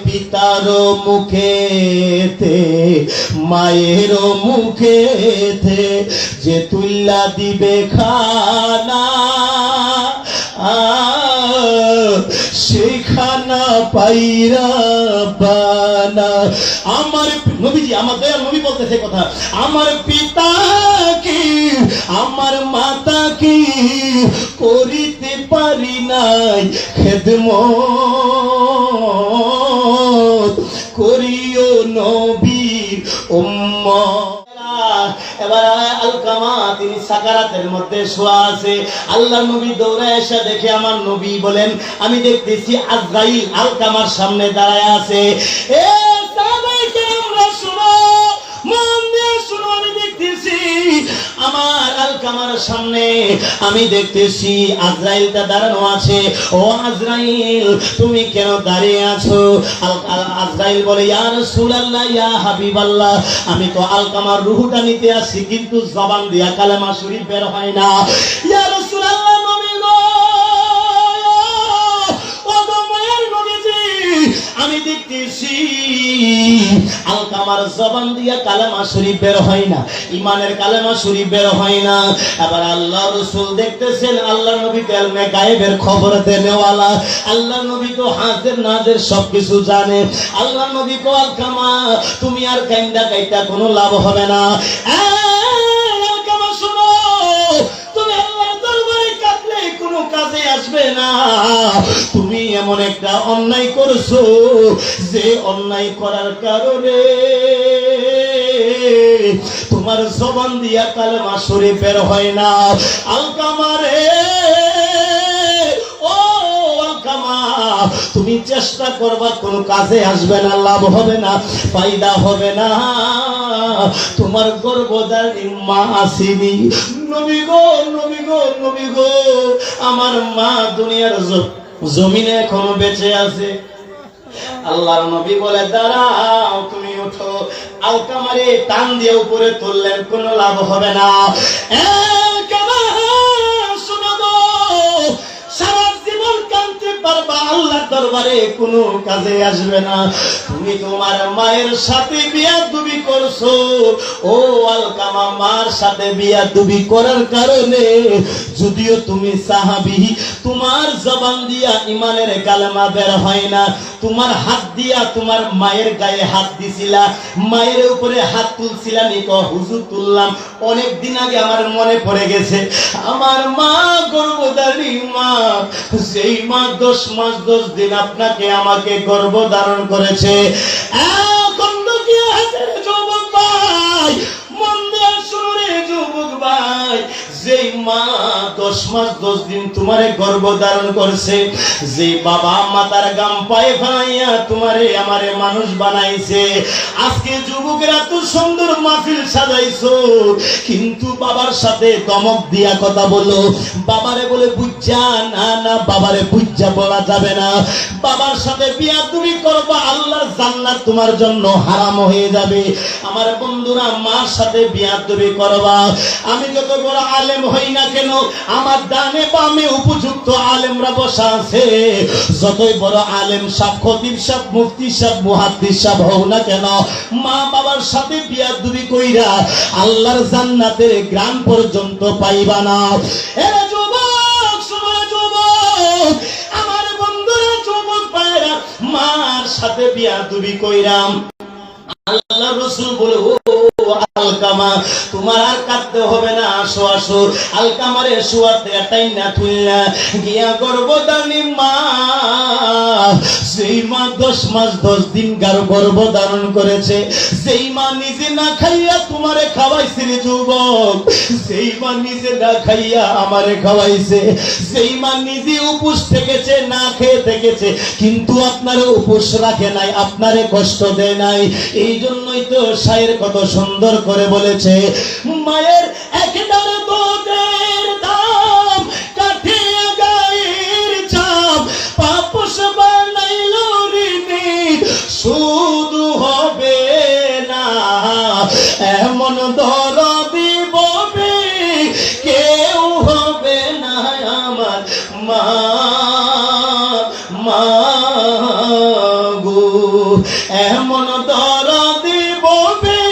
পিতার মুখেতে মায়ের মুখেতে যে তুল্লা দিবে খানা সেখানা পাইরা বানা। আমার নবীজি, আমার দয়াল নবী বলতেছে কথা, আমার পিতা কি আমার মাতা কি করিতে পারি নাই খেদমত করিও নবীর উম্মত। এবার আলকামা তিনি সাকারাতের মধ্যে শোয়া আছে। আল্লাহ নবী দৌড়ে এসে দেখে আমার নবী বলেন, আমি দেখতেছি আজরাইল আলকামার সামনে দাঁড়ায় আছে। এ সাহাবায়ে কেরামরা শুনো, মন দিয়ে শুনো, আমি দেখতেছি আমার আলকামার সামনে আমি দেখতেছি আজরাইলটা দাঁড়ানো আছে। ও আজরাইল, তুমি কেন দাঁড়িয়ে আছো? আজরাইল বলে, ইয়া রাসূলুল্লাহ, ইয়া হাবিবাল্লাহ, আমি তো আলকামার রূহটা নিতে আসছি, কিন্তু জবান দিয়া কালেমা শরীফ বের হয় না। ইয়া রাসূলুল্লাহ, নবী গো, ও গো মায়ের নবীজি, আমি দেখতেছি আলকামার জবান দিয়া কালেমা শরীফ বের হয় না, ইমানের কালেমা শরীফ বের হয় না। আবার আল্লাহ রাসূল দেখতেছেন, আল্লাহ নবী তো ইলমে গায়েবের খবর দেনেওয়ালা, আল্লাহ নবী তো হাজির নাজির সবকিছু জানে। আল্লাহ নবী কো, আলকামা তুমি আর কান্দা কাইটা কোনো লাভ হবে না। আলকামা শোনো, তুমি আল্লাহর দরবারে কাঁদলে কোনো কাজে আসবে না। তুমি এমন একটা অন্যায় করছো যে অন্যায় করার কারণে তোমার জবান দিয়া কালেমা শরীফ বের হয় না। আলকামা রে, ও আলকামা, তুমি চেষ্টা করবা, কোনো কাজে আসবে না, লাভ হবে না, ফায়দা হবে না। তোমার গর্ভধারী মা আসেনি। নবী গো, নবী গো, নবী গো, আমার মা দুনিয়ার জমিনে এখনো বেঁচে আছে। আল্লাহর নবী বলে, দাঁড়াও, তুমি ওঠো। আলকামারে টান দিয়ে উপরে তুললেন, কোনো লাভ হবে না। আলকামা শোনো গো, সারা জীবন কাঁদতে পারবা, আল্লাহর দরবারে কোনো কাজে আসবে না। তুমি তোমার মায়ের সাথে বিয়াদবি করছো। ও আলকামা, মার সাথে বিয়াদবি করার কারণে যদিও তুমি সাহাবী, তোমার জবান দিয়া ইমানের কালেমা বের হয় না। তোমার হাত দিয়া তোমার মায়ের গায়ে হাত দিছিলা, মায়ের উপরে হাত তুলছিলা, নিকো হুজুর তুললাম। অনেক দিন আগে আমার মনে পড়ে গেছে, আমার মা গর্ভধারী মা, সেই মা 10 মাস 10 দিন আপনাকে আমাকে গর্ভধারণ করেছে। এখন কি আছে রে যুবক ভাই, মন দিয়ে শুনো রে যুবক ভাই, যেই মা 10 মাস 10 দিন তোমারে গর্ভধারণ করছে, যে বাবা মাতার গাম পায়ে ফেলাইয়া তোমারে আমারে মানুষ বানাইছে, আজকে যুবকেরা তো সুন্দর মাহফিল সাজাইছো, কিন্তু বাবার সাথে ধমক দিয়া কথা বলো। বাবারে বলে বুঝা, না না, বাবারে বুঝা বলা যাবে না। বাবার সাথে বিয়া তুমি করবা, আল্লাহর জান্নাত তোমার জন্য হারাম হয়ে যাবে। আমার বন্ধুরা, মার সাথে বিয়া তুমি করবা। আমি যত বড় আলেম হই না কেন, আমার ডানে বামে উপযুক্ত আলেমরা বসা আছে। যতই বড় আলেম সাহেব, খতিব সাহেব, মুফতি সাহেব, মুহাদ্দিস সাহেব হও না কেন, মা বাবার সাথে বিয়াদবি কইরা আল্লাহর জান্নাতের গ্রাম পর্যন্ত পাইবা না। এ যুবক, শুনো যুবক, আমার বন্ধুরা, যুবক ভাইরা, মার সাথে বিয়াদবি কইরাম। আল্লাহ রাসূল বলে, ও আলকামা, তোমার আর কাঁদতে হবে না, আসো আসো। আলকামারে শুয়াতে টাইনা তুইলা গিয়া গর্ভধারী মা, সেই মা 10 মাস 10 দিন গর্ভধারণ করেছে, সেই মা নিজে না খাইয়া তোমারে খাওয়াইছে রে যুবক, সেই মা নিজে না খাইয়া আমারে খাওয়াইছে, সেই মা নিজে উপোস থেকেছে, না খেয়ে থেকেছে, কিন্তু আপনারে উপোস রাখে নাই, আপনারে কষ্ট দেয় নাই। এই জন্যই তো শায়ের কত সুন্দর করে বলেছে, মায়ের একটা দুধের দাম কাঠিয়া গায়ের চাপ, পাপস বানাইল ঋণী শুধু হবে না, এমন দরদি ববে কেউ হবে না আমার মা, মা গো। এমন দরদি ববে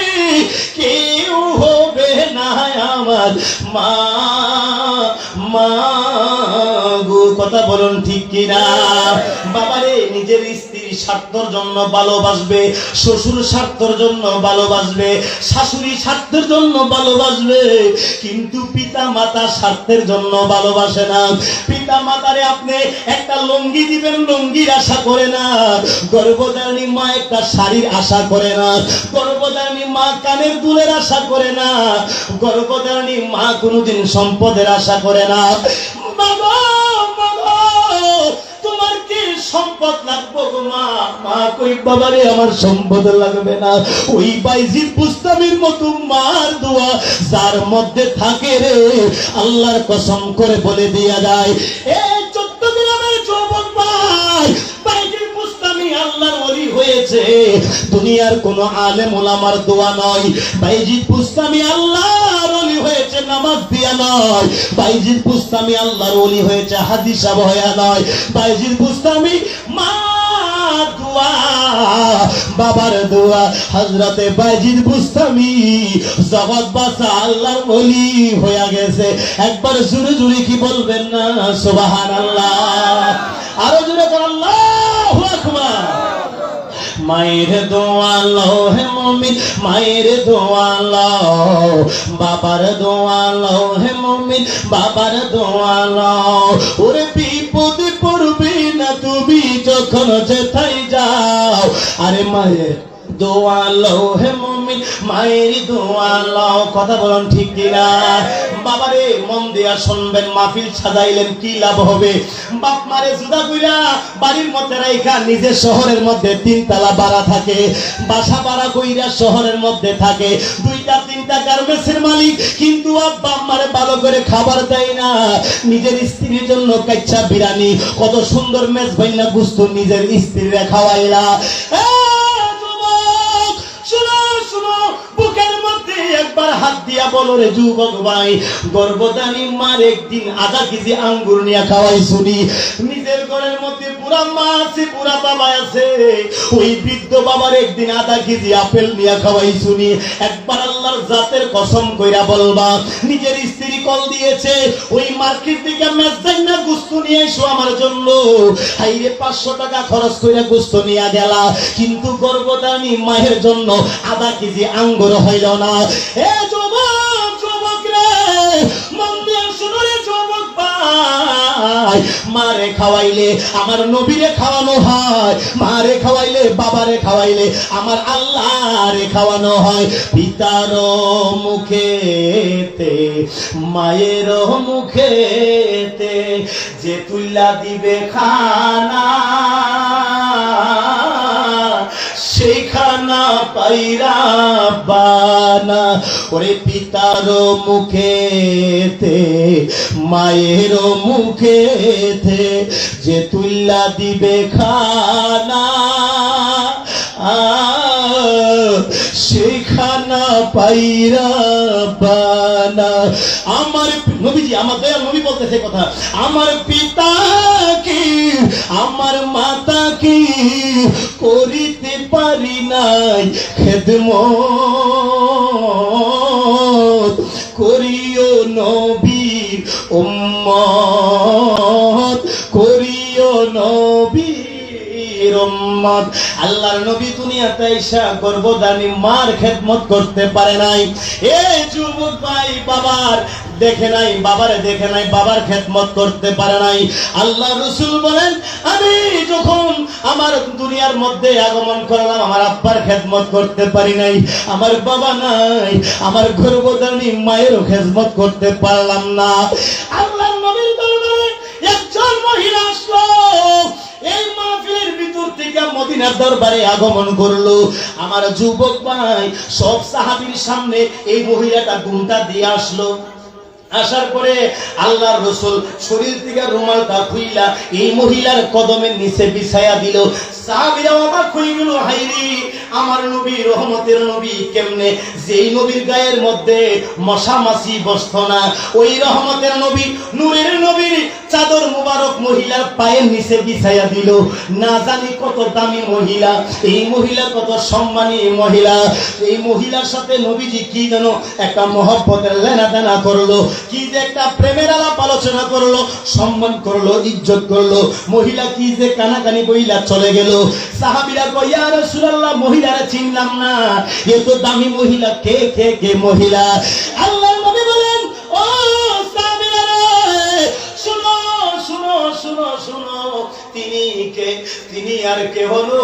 কেউ হবে না আমার মা মা গো। কথা বলুন ঠিক কিনা? বাবারে নিজের স্ত্রীর স্বার্থের জন্য ভালোবাসবে, শ্বশুর স্বার্থের জন্য ভালোবাসবে, শাশুড়ি স্বার্থের জন্য ভালোবাসবে, কিন্তু পিতা মাতা স্বার্থের জন্য ভালোবাসে না। পিতা মাতারে আপনি একটা লুঙ্গি দিবেন, লুঙ্গির আশা করে না। গর্ভধারিণী মা একটা শাড়ির আশা করে না। গর্ভধারিণী মা কানের দুলের আশা করে না। গর্ভধারিণী মা কোনোদিন সম্পদের আশা করে না। বাবা বাবা তোমার কি সম্পদ লাগবে গো মা? মা কই বাবারে আমার সম্পদ লাগবে না। ওই বাইজিদ বুস্তামির মতো মার দোয়া যার মধ্যে থাকে রে, আল্লাহর কসম করে বলে দেয়া যায় এই 14 গ্রামের যুবক ভাই বাইজিদ বুস্তামি আল্লাহর ওলি হয়েছে। দুনিয়ার কোন আলেম ওলামার দোয়া নয়, বাইজিদ বুস্তামি আল্লাহর ওলি হয়েছে নামাজ দিয়া নয়। বাইজিদ বুস্তামি আল্লাহর ওলি হয়েছে হাদিস বয়া নয়। বাইজিদ বুস্তামি মা দোয়া বাবার দোয়া। হযরতে বাইজিদ বুস্তামি জগৎ বাসা আল্লাহর ওলি হয়ে গেছে। একবার জোরে জোরে কি বলবেন না সুবহানাল্লাহ? আরো জোরে বল আল্লাহু আকবার। মায়ের দোয়া লও হে মুমিন, মায়ের দোয়া লও, বাবার দোয়া লও হে মুমিন, বাবার দোয়া লও। ওরে বিপদে পড়বে না তুমি যখন যেথায় যাও। আরে মায়ের দোয়া লও হে মুমিন, মায়ের দোয়া লও। কথা বলুন ঠিক কিনা? বাবারে মন দিয়া শুনবেন, মাহফিল সাজাইলেন কি লাভ হবে? বাপ মারে জুদা কইরা বাড়ির মধ্যে রাইখা নিজে শহরের মধ্যে 3 তলা বাড়া থাকে, বাসা বাড়া কইরা শহরের মধ্যে থাকে, 2টা 3টা গার্মেন্টসের মালিক, কিন্তু আব্বা আম্মারে ভালো করে খাবার দেয় না। নিজের স্ত্রীর জন্য কাচ্চা বিরানি, কত সুন্দর মেজবাইনা গুস্ত নিজের স্ত্রীরে খাওয়াইলা। বুকের মধ্যে একবার হাত দিয়া বলো রে যুবক ভাই, গর্ভধারী মার একদিন আধা কেজি আঙ্গুর নিয়ে খাওয়াই শুনি। নিজের ঘরের মধ্যে পুরা মা আছে, পুরা বাবা আছে, ওই বৃদ্ধ বাবার একদিন আধা কেজি আপেল নিয়ে খাওয়াই শুনি। একবার আল্লাহর জাতের কসম কইরা বলবা, নিজের স্ত্রী কল দিয়েছে, ওই মার্কেট থেকে মেজদাইনা গোস্ত নিয়ে এসো আমার জন্য। হাইরে 500 টাকা খরচ কইরা গোস্ত নিয়ে গেলা, কিন্তু গর্ভধারী মায়ের জন্য আধা কেজি আঙ্গুর হইল না। এ যুবক যুবক রে, মন দিয়ে শুনো রে যুবক ভাই, মারে খাওয়াইলে আমার নবীরে খাওয়ানো হয়, মারে খাওয়াইলে বাবারে খাওয়াইলে আমার আল্লাহরে খাওয়ানো হয়। পিতার মুখেতে মায়ের মুখেতে যে তুইলা দিবে খানা, সেই খানা পাইরা বানা। ওরে পিতার মুখেতে মায়ের মুখেতে যে তুইলা দিবে খানা, সেই খানা পাইরা বানা। আমার নবীজি, আমার দয়াল নবী বলতেছে কথা, আমার পিতা কি আমার মাতা কি করিতে পারি নাই খেদমত, করিও নবীর উম্মত, করিও নবীর উম্মত। আল্লাহর নবী দুনিয়াতে আইসা গর্ভধারী মার খেদমত করতে পারে নাই। এই যুবক ভাই বাবার দেখে নাই, বাবারে দেখে নাই, বাবার খেদমত করতে পারে নাই। আল্লাহ রাসূল বলেন, আমি যখন আমার দুনিয়ার মধ্যে আগমন করলাম, আমার আব্বার খেদমত করতে পারি নাই, আমার বাবা নাই, আমার গর্ভধারী মায়েরও খেদমত করতে পারলাম না। আল্লাহর নবীর দরবারে একজন মহিলা আসলো, এই মাহফিলের ভিতর থেকে মদিনার দরবারে আগমন করলো। আমার যুবক ভাই সব সাহাবীর সামনে এই মহিলাটা ঘুমটা দিয়ে আসলো। আসার পরে আল্লাহর রাসূল শরীর থেকে রুমালটা খুইলা এই মহিলার কদমের নিচে বিছায়া দিল। সাহাবীরা অবাক হয়ে গেল, হায়রে আমার নবী, রহমতের নবী কেমনে, যেই নবীর গায়ের মধ্যে মশা মাছি বসতো না, ওই রহমতের নবী, নূরের নবীর চাদর মুবারক মহিলার পায়ের নিচে বিছাইয়া দিল। না জানি কত দামি মহিলা, এই মহিলা কত সম্মানী মহিলা। এই মহিলার সাথে নবীজি কি যেন একটা মহব্বতের লেনাদেনা করলো, কি যে একটা প্রেমের আলাপ আলোচনা করলো, সম্মান করলো, ইজ্জত করলো। মহিলা কি যে কানাকানি বইলা চলে গেল। সাহাবীরা কয়, ইয়া রাসূলুল্লাহ, মহিলারা চিনলাম না, এ তো দামি মহিলা। কে কে কে মহিলা? আল্লাহর নবী বলেন, ও সাহাবীরা, শুনো শুনো শুনো শুনো, তিনি কে? তিনি আর কে হলো?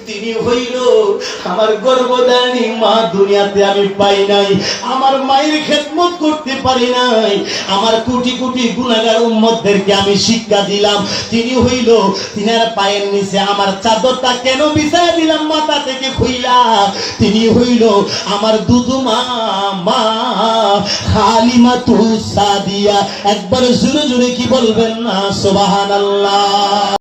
তিনি হইল আমার গর্ভধারিণী মা। দুনিয়াতে আমি পাই নাই, আমার মায়ের খেদমত করতে পারি নাই, আমার কোটি কোটি গুনাহগার উম্মতদেরকে আমি শিক্ষা দিলাম। তিনি হইল, তিনার পায়ের নিচে আমার চাদরটা কেন বিছায়া দিলাম মাথা থেকে খুইলা? তিনি হইল আমার দুধু মা, মা হালিমাতুস সাদিয়া। একবার জোরে জোরে কি বলবেন না সুবহানাল্লাহ?